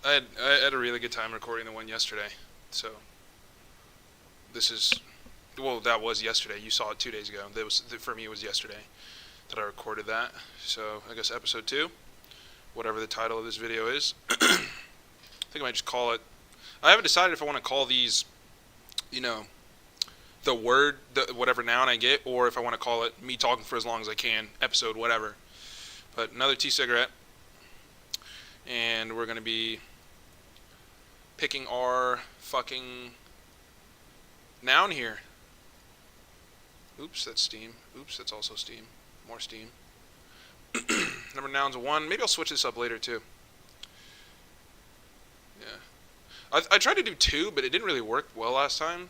I had a really good time recording the one yesterday. So this is, well, that was yesterday. You saw it 2 days ago. That was for me. It was yesterday that I recorded that. So I guess episode 2, whatever the title of this video is. I think I might just call it. I haven't decided if I want to call these, you know, whatever noun I get, or if I want to call it me talking for as long as I can, episode whatever. But another tea cigarette, and we're gonna be picking our fucking noun here. Oops, that's steam. Oops, that's also steam. More steam. Number noun's 1. Maybe I'll switch this up later too. Yeah. I tried to do 2, but it didn't really work well last time.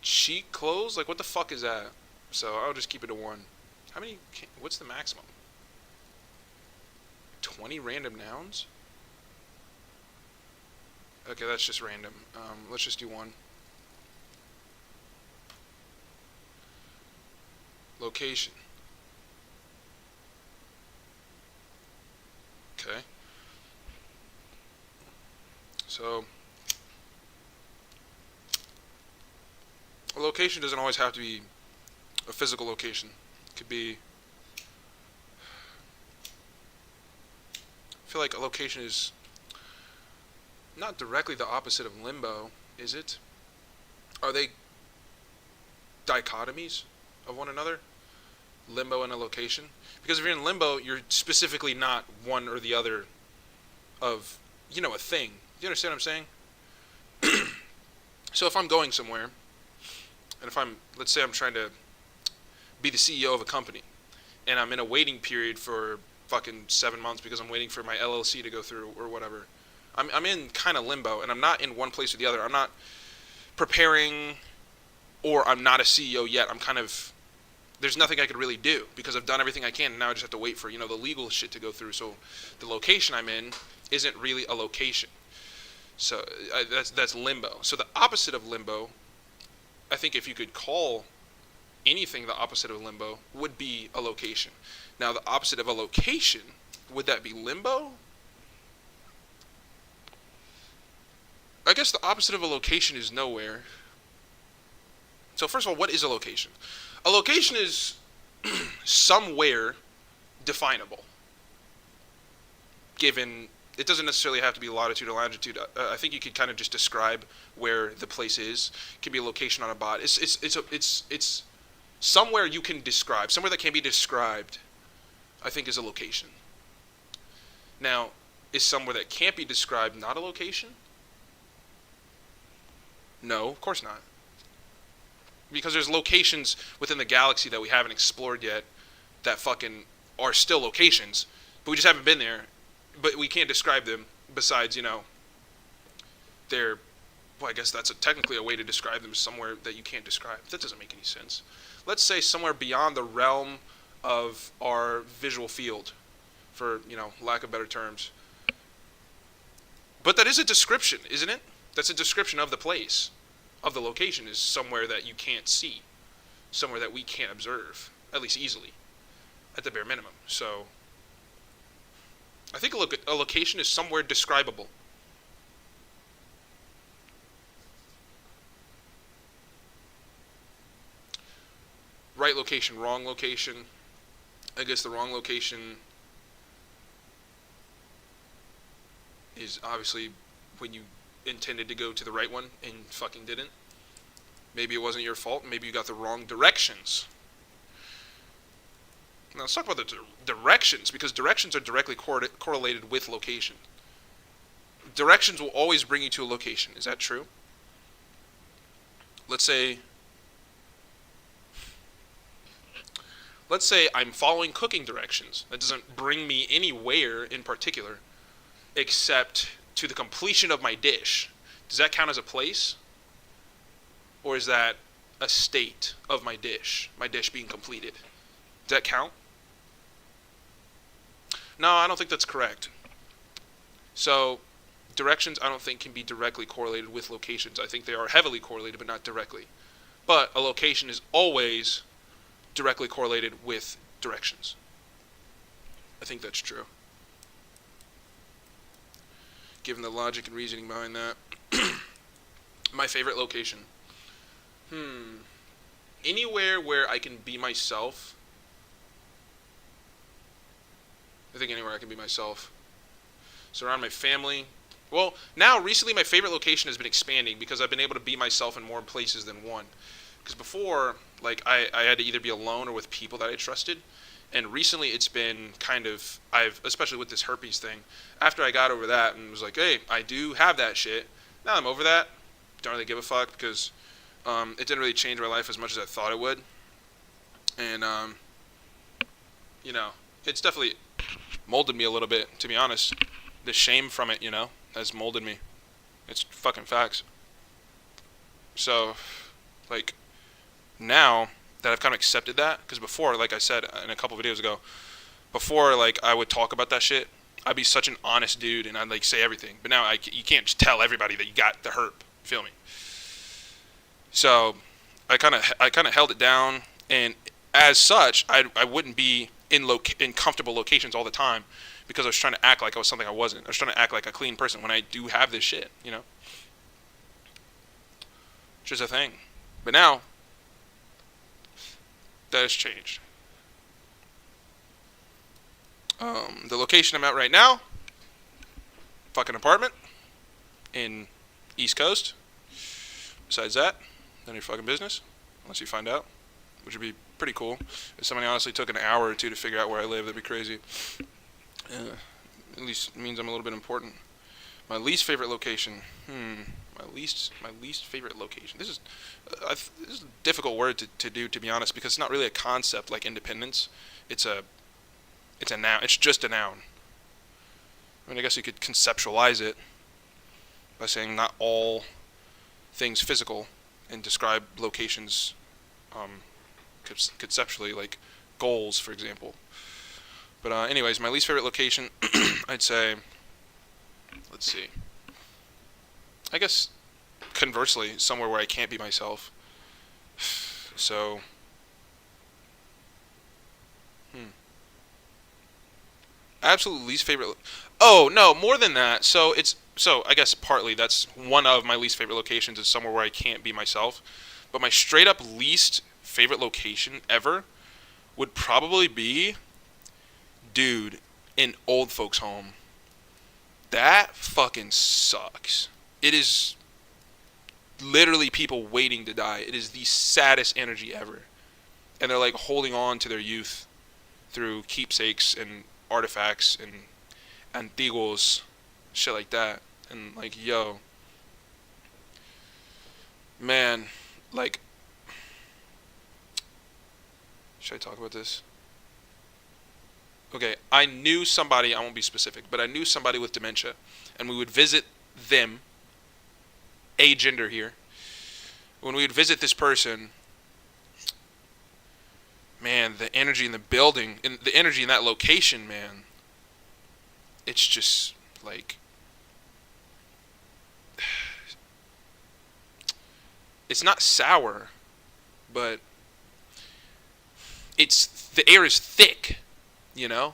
Cheek close? Like, what the fuck is that? So I'll just keep it to 1. What's the maximum? 20 random nouns? Okay, that's just random. Let's just do 1. Location. Okay. So, a location doesn't always have to be a physical location. It could be... I feel like a location is not directly the opposite of limbo, is it? Are they dichotomies of one another? Limbo and a location? Because if you're in limbo, you're specifically not one or the other of, a thing. Do you understand what I'm saying? So if I'm going somewhere, and let's say I'm trying to be the CEO of a company, and I'm in a waiting period for fucking 7 months because I'm waiting for my LLC to go through or whatever, I'm in kind of limbo, and I'm not in one place or the other. I'm not preparing, or I'm not a CEO yet. There's nothing I could really do because I've done everything I can, and now I just have to wait for, the legal shit to go through. So the location I'm in isn't really a location. So that's limbo. So the opposite of limbo, I think if you could call anything the opposite of limbo, would be a location. Now the opposite of a location, would that be limbo? I guess the opposite of a location is nowhere. So first of all, what is a location? A location is somewhere definable. Given, it doesn't necessarily have to be latitude or longitude. I think you could kind of just describe where the place is. It can be a location on a bot. It's somewhere you can describe. Somewhere that can be described, I think, is a location. Now, is somewhere that can't be described not a location? No, of course not. Because there's locations within the galaxy that we haven't explored yet that fucking are still locations, but we just haven't been there. But we can't describe them besides, they're, well, I guess that's technically a way to describe them, somewhere that you can't describe. That doesn't make any sense. Let's say somewhere beyond the realm of our visual field, for, lack of better terms. But that is a description, isn't it? That's a description of the place, of the location, is somewhere that you can't see, somewhere that we can't observe, at least easily, at the bare minimum. So, I think a location is somewhere describable. Right location, wrong location. I guess the wrong location is obviously when you intended to go to the right one and fucking didn't. Maybe it wasn't your fault. Maybe you got the wrong directions. Now let's talk about the directions, because directions are directly correlated with location. Directions will always bring you to a location. Is that true? Let's say I'm following cooking directions. That doesn't bring me anywhere in particular except to the completion of my dish. Does that count as a place? Or is that a state of my dish being completed? Does that count? No, I don't think that's correct. So, directions I don't think can be directly correlated with locations. I think they are heavily correlated, but not directly. But a location is always directly correlated with directions. I think that's true. given the logic and reasoning behind that. My favorite location. Anywhere where I can be myself. I think anywhere I can be myself. Surround my family. Well, now recently my favorite location has been expanding because I've been able to be myself in more places than one. Because before, like, I had to either be alone or with people that I trusted. And recently it's been kind of, especially with this herpes thing, after I got over that and was like, hey, I do have that shit. Now I'm over that. Don't really give a fuck because it didn't really change my life as much as I thought it would. And, it's definitely molded me a little bit, to be honest. The shame from it, has molded me. It's fucking facts. So, like, now that I've kind of accepted that, because before, like I said in a couple videos ago, before, like, I would talk about that shit, I'd be such an honest dude and I'd, like, say everything. But now you can't just tell everybody that you got the herp. Feel me? So I kind of held it down, and as such, I wouldn't be in comfortable locations all the time because I was trying to act like I was something I wasn't. I was trying to act like a clean person when I do have this shit, which is a thing. But now that has changed. The location I'm at right now, fucking apartment in East Coast. Besides that, none of your fucking business, unless you find out, which would be pretty cool. If somebody honestly took an hour or two to figure out where I live, that'd be crazy. At least it means I'm a little bit important. My least favorite location. My least favorite location. This is a difficult word to do, to be honest, because it's not really a concept like independence. It's a noun. It's just a noun. I mean, I guess you could conceptualize it by saying not all things physical and describe locations conceptually, like goals, for example. But anyways, my least favorite location, I'd say, let's see. I guess, conversely, somewhere where I can't be myself. So, absolute least favorite. Oh no, more than that. So I guess partly that's one of my least favorite locations is somewhere where I can't be myself. But my straight up least favorite location ever would probably be, dude, an old folks home. That fucking sucks. It is literally people waiting to die. It is the saddest energy ever. And they're like holding on to their youth through keepsakes and artifacts and antiguos, shit like that. And like, yo, man, like, should I talk about this? Okay, I knew somebody, I won't be specific, but I knew somebody with dementia, and we would visit them, a gender here. When we would visit this person, man, the energy in the building, and the energy in that location, man, it's just like, it's not sour, but the air is thick, You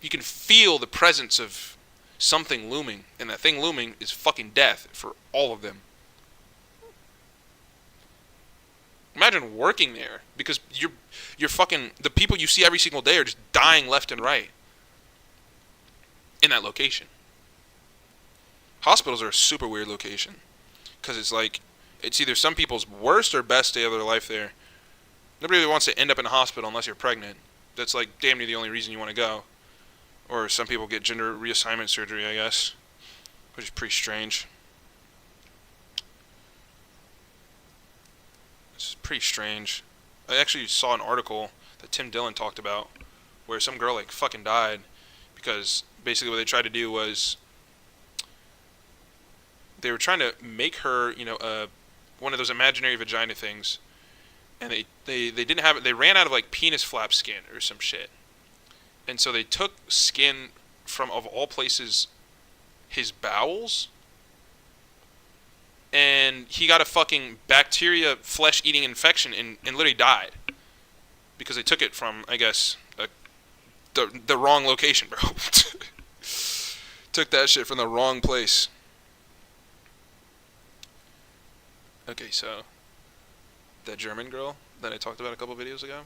can feel the presence of something looming, and that thing looming is fucking death for all of them. Imagine working there, because you're fucking, the people you see every single day are just dying left and right in that location. Hospitals are a super weird location, because it's like, it's either some people's worst or best day of their life there. Nobody really wants to end up in a hospital unless you're pregnant. That's like damn near the only reason you want to go. Or some people get gender reassignment surgery, I guess, which is pretty strange. It's pretty strange. I actually saw an article that Tim Dillon talked about where some girl like fucking died because basically what they tried to do was they were trying to make her, one of those imaginary vagina things, and they didn't have it. They ran out of like penis flap skin or some shit, and so they took skin from, of all places, his bowels, and he got a fucking bacteria flesh-eating infection and literally died because they took it from, I guess, the wrong location, bro. Took that shit from the wrong place. Okay, so that German girl that I talked about a couple videos ago,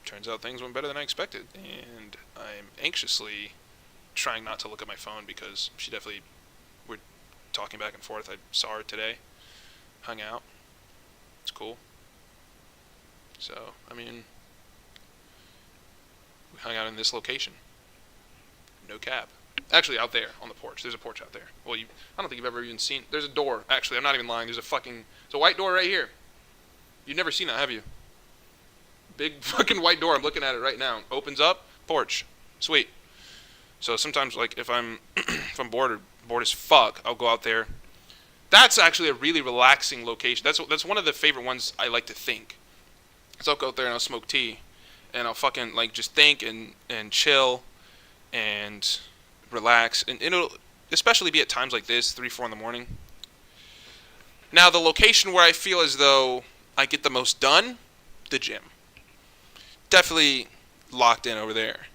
turns out things went better than I expected, and I'm anxiously trying not to look at my phone because she definitely, we're talking back and forth. I saw her today, hung out. It's cool. So, I mean, we hung out in this location. No cap. Actually, out there on the porch. There's a porch out there. Well, I don't think you've ever even seen. There's a door. Actually, I'm not even lying. There's a white door right here. You've never seen that, have you? Big fucking white door. I'm looking at it right now. Opens up. Porch. Sweet. So sometimes, like, if I'm bored as fuck, I'll go out there. That's actually a really relaxing location. That's one of the favorite ones I like to think. So I'll go out there and I'll smoke tea, and I'll fucking like just think and chill, and relax, and it'll especially be at times like this, 3, 4 in the morning. Now, the location where I feel as though I get the most done, the gym. Definitely locked in over there.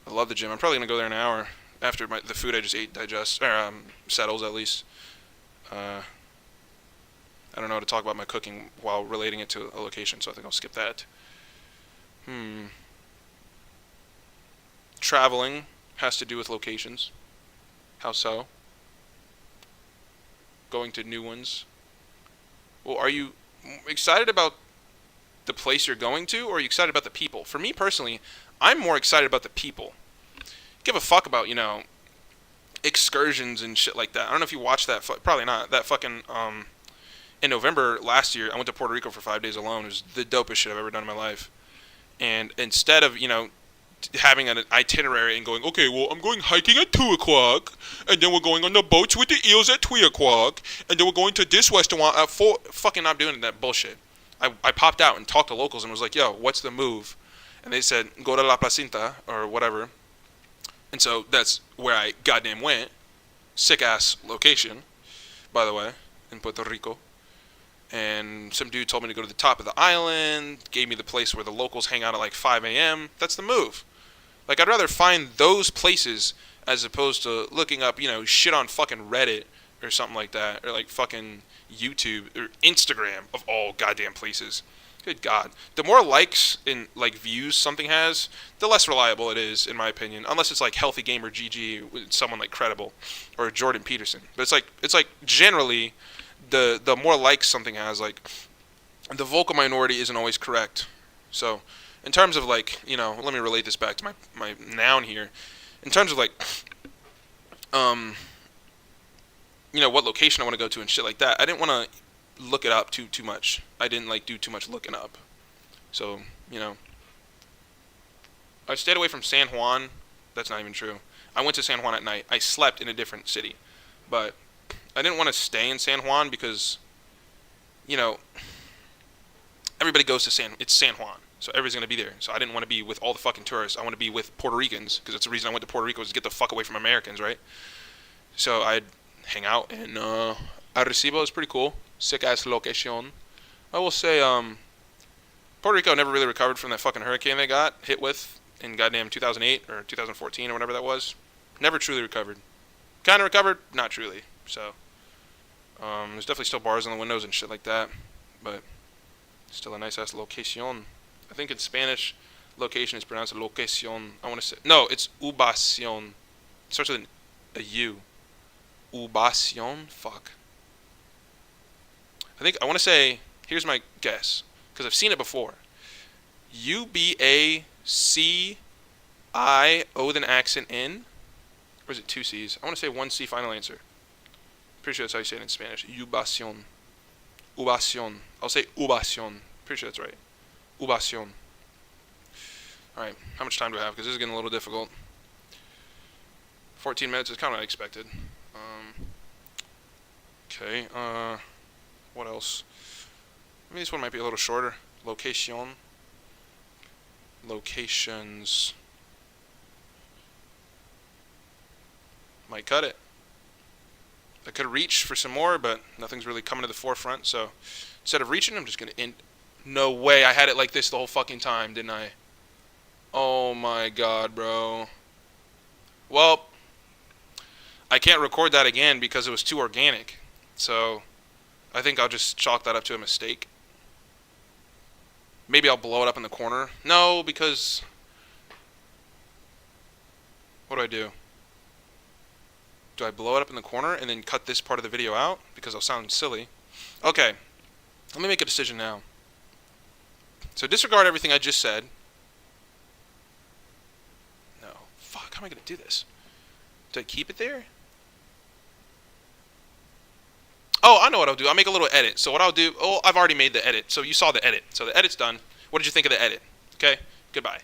I love the gym. I'm probably gonna go there in an hour after the food I just ate settles at least. I don't know how to talk about my cooking while relating it to a location, so I think I'll skip that. Traveling has to do with locations. How so? Going to new ones. Well, are you excited about the place you're going to, or are you excited about the people? For me personally, I'm more excited about the people. Give a fuck about, excursions and shit like that. I don't know if you watched that. Probably not. That fucking, in November last year, I went to Puerto Rico for 5 days alone. It was the dopest shit I've ever done in my life. And instead of, having an itinerary and going, okay, well, I'm going hiking at 2 o'clock, and then we're going on the boats with the eels at 3 o'clock, and then we're going to this restaurant at 4. Fucking not doing that bullshit. I popped out and talked to locals and was like, yo, what's the move? And they said, go to La Placita, or whatever. And so that's where I goddamn went. Sick-ass location, by the way, in Puerto Rico. And some dude told me to go to the top of the island, gave me the place where the locals hang out at like 5 a.m. That's the move. Like, I'd rather find those places as opposed to looking up, shit on fucking Reddit or something like that, or like fucking YouTube or Instagram of all goddamn places. Good God. The more likes and like views something has, the less reliable it is, in my opinion. Unless it's like Healthy Gamer GG with someone like Credible or Jordan Peterson. But it's like generally the more likes something has, like, the vocal minority isn't always correct. So in terms of like, let me relate this back to my noun here. In terms of like what location I want to go to and shit like that, I didn't want to look it up too much. I didn't like do too much looking up. So, I stayed away from San Juan. That's not even true. I went to San Juan at night. I slept in a different city. But I didn't want to stay in San Juan because, everybody goes to it's San Juan. So everybody's going to be there. So I didn't want to be with all the fucking tourists. I want to be with Puerto Ricans, because that's the reason I went to Puerto Rico, was to get the fuck away from Americans, right? So I'd hang out, and Arecibo is pretty cool. Sick-ass location. I will say, Puerto Rico never really recovered from that fucking hurricane they got hit with in goddamn 2008 or 2014 or whatever that was. Never truly recovered. Kind of recovered, not truly. So, there's definitely still bars on the windows and shit like that, but still a nice-ass location. I think in Spanish, location is pronounced locación. I want to say, no, it's ubicación. It starts with a U. Ubicación? Fuck. I want to say, here's my guess, because I've seen it before. Ubacio with an accent in, or is it 2 C's? I want to say 1 C final answer. Pretty sure that's how you say it in Spanish. Ubicación. Ubicación. I'll say ubicación. Pretty sure that's right. Ubicación. Alright, how much time do I have? Because this is getting a little difficult. 14 minutes is kind of what I expected. Okay, what else? Maybe this one might be a little shorter. Location. Locations. Might cut it. I could reach for some more, but nothing's really coming to the forefront, so instead of reaching, I'm just going to No way. I had it like this the whole fucking time, didn't I? Oh my god, bro. Well, I can't record that again because it was too organic. So, I think I'll just chalk that up to a mistake. Maybe I'll blow it up in the corner. No, because... What do I do? Do I blow it up in the corner and then cut this part of the video out? Because I'll sound silly. Okay. Let me make a decision now. So disregard everything I just said. No. Fuck, how am I going to do this? Do I keep it there? Oh, I know what I'll do. I'll make a little edit. So what I'll do... Oh, I've already made the edit. So you saw the edit. So the edit's done. What did you think of the edit? Okay? Goodbye.